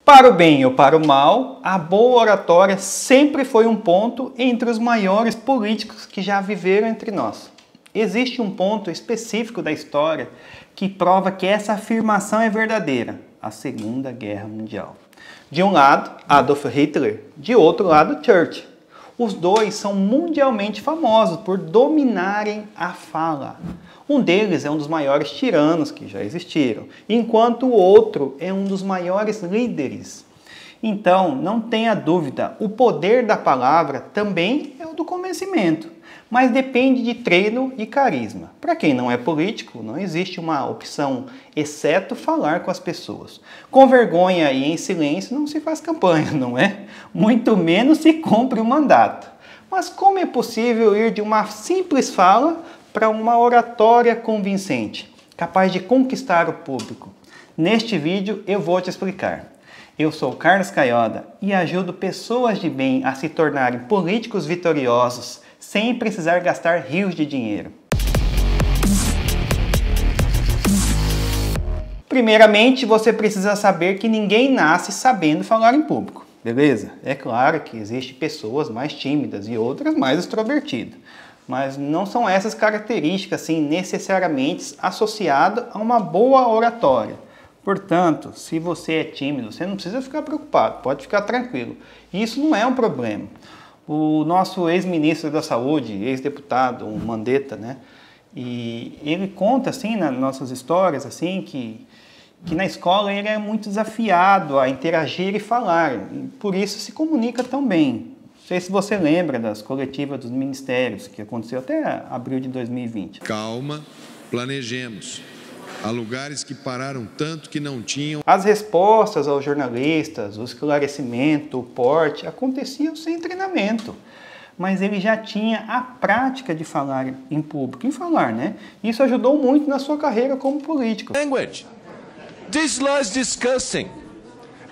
Para o bem ou para o mal, a boa oratória sempre foi um ponto entre os maiores políticos que já viveram entre nós. Existe um ponto específico da história que prova que essa afirmação é verdadeira: a Segunda Guerra Mundial. De um lado, Adolf Hitler, de outro lado, Churchill. Os dois são mundialmente famosos por dominarem a fala. Um deles é um dos maiores tiranos que já existiram, enquanto o outro é um dos maiores líderes. Então, não tenha dúvida, o poder da palavra também é o do convencimento, mas depende de treino e carisma. Para quem não é político, não existe uma opção exceto falar com as pessoas. Com vergonha e em silêncio não se faz campanha, não é? Muito menos se cumpre o mandato. Mas como é possível ir de uma simples fala para uma oratória convincente, capaz de conquistar o público? Neste vídeo eu vou te explicar. Eu sou Carlos Caioda e ajudo pessoas de bem a se tornarem políticos vitoriosos sem precisar gastar rios de dinheiro. Primeiramente, você precisa saber que ninguém nasce sabendo falar em público, beleza? É claro que existem pessoas mais tímidas e outras mais extrovertidas, mas não são essas características assim, necessariamente associadas a uma boa oratória. Portanto, se você é tímido, você não precisa ficar preocupado, pode ficar tranquilo. Isso não é um problema. O nosso ex-ministro da Saúde, ex-deputado, o Mandetta, né? E ele conta assim nas nossas histórias assim que na escola ele é muito desafiado a interagir e falar. E por isso se comunica tão bem. Não sei se você lembra das coletivas dos ministérios que aconteceu até abril de 2020. Calma, planejemos. Há lugares que pararam tanto que não tinham. As respostas aos jornalistas, o esclarecimento, o porte, aconteciam sem treinamento. Mas ele já tinha a prática de falar em público, em falar, né? Isso ajudou muito na sua carreira como político. Language. This law is disgusting.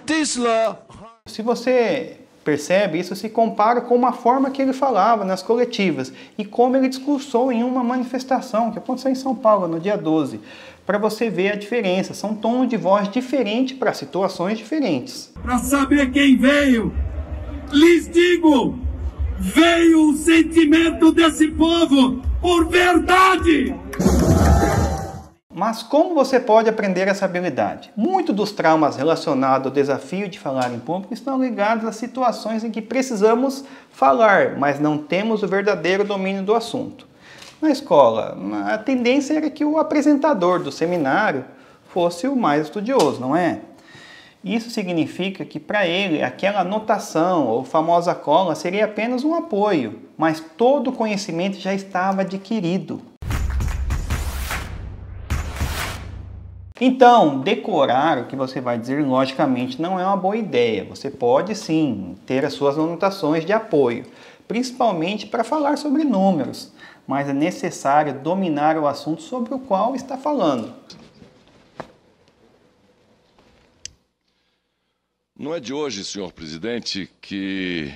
This law... Se você percebe, isso se compara com uma forma que ele falava nas coletivas e como ele discursou em uma manifestação que aconteceu em São Paulo no dia 12. Para você ver a diferença, são tons de voz diferentes para situações diferentes. Para saber quem veio, lhes digo, veio o sentimento desse povo por verdade. Mas como você pode aprender essa habilidade? Muitos dos traumas relacionados ao desafio de falar em público estão ligados a situações em que precisamos falar, mas não temos o verdadeiro domínio do assunto. Na escola, a tendência era que o apresentador do seminário fosse o mais estudioso, não é? Isso significa que para ele aquela anotação ou famosa cola seria apenas um apoio, mas todo o conhecimento já estava adquirido. Então, decorar o que você vai dizer, logicamente, não é uma boa ideia. Você pode sim ter as suas anotações de apoio, principalmente para falar sobre números, mas é necessário dominar o assunto sobre o qual está falando. Não é de hoje, senhor presidente, que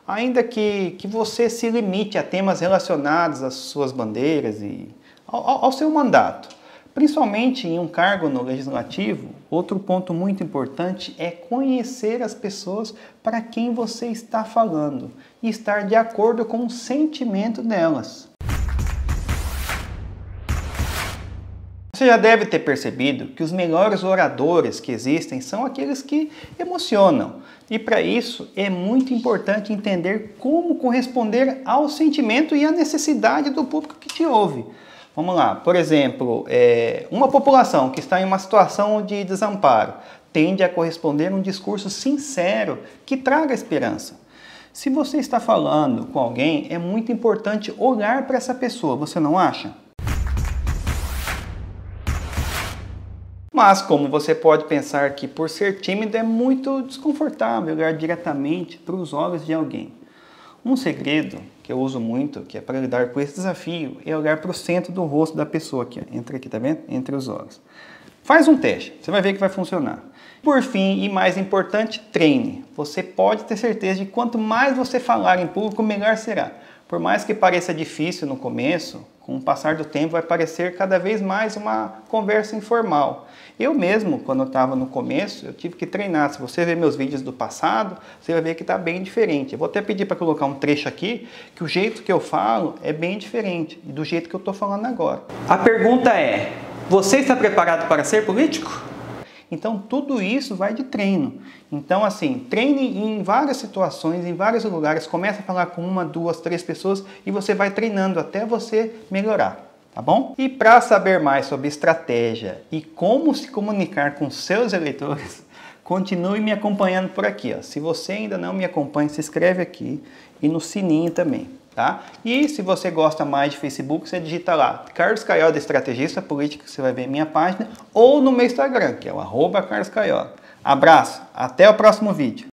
Ainda que você se limite a temas relacionados às suas bandeiras e ao seu mandato. Principalmente em um cargo no legislativo, outro ponto muito importante é conhecer as pessoas para quem você está falando e estar de acordo com o sentimento delas. Você já deve ter percebido que os melhores oradores que existem são aqueles que emocionam. E para isso é muito importante entender como corresponder ao sentimento e à necessidade do público que te ouve. Vamos lá, por exemplo, uma população que está em uma situação de desamparo tende a corresponder a um discurso sincero que traga esperança. Se você está falando com alguém, é muito importante olhar para essa pessoa, você não acha? Mas como você pode pensar que por ser tímido é muito desconfortável olhar diretamente para os olhos de alguém. Um segredo que eu uso muito, que é para lidar com esse desafio, é olhar para o centro do rosto da pessoa aqui, entra aqui, tá vendo? Entre os olhos. Faz um teste, você vai ver que vai funcionar. Por fim, e mais importante, treine. Você pode ter certeza de que quanto mais você falar em público, melhor será. Por mais que pareça difícil no começo, Com o passar do tempo vai parecer cada vez mais uma conversa informal. Eu mesmo, quando eu estava no começo, eu tive que treinar. Se você ver meus vídeos do passado, você vai ver que está bem diferente. Eu vou até pedir para colocar um trecho aqui, que o jeito que eu falo é bem diferente do jeito que eu estou falando agora. A pergunta é, você está preparado para ser político? Então, tudo isso vai de treino. Então, assim, treine em várias situações, em vários lugares. Comece a falar com 1, 2, 3 pessoas e você vai treinando até você melhorar, tá bom? E para saber mais sobre estratégia e como se comunicar com seus eleitores, continue me acompanhando por aqui, ó. Se você ainda não me acompanha, se inscreve aqui e no sininho também. Tá? E se você gosta mais de Facebook, você digita lá Carlos Caiota, estrategista político, que você vai ver minha página, ou no meu Instagram, que é o @CarlosCaiota. Abraço, até o próximo vídeo.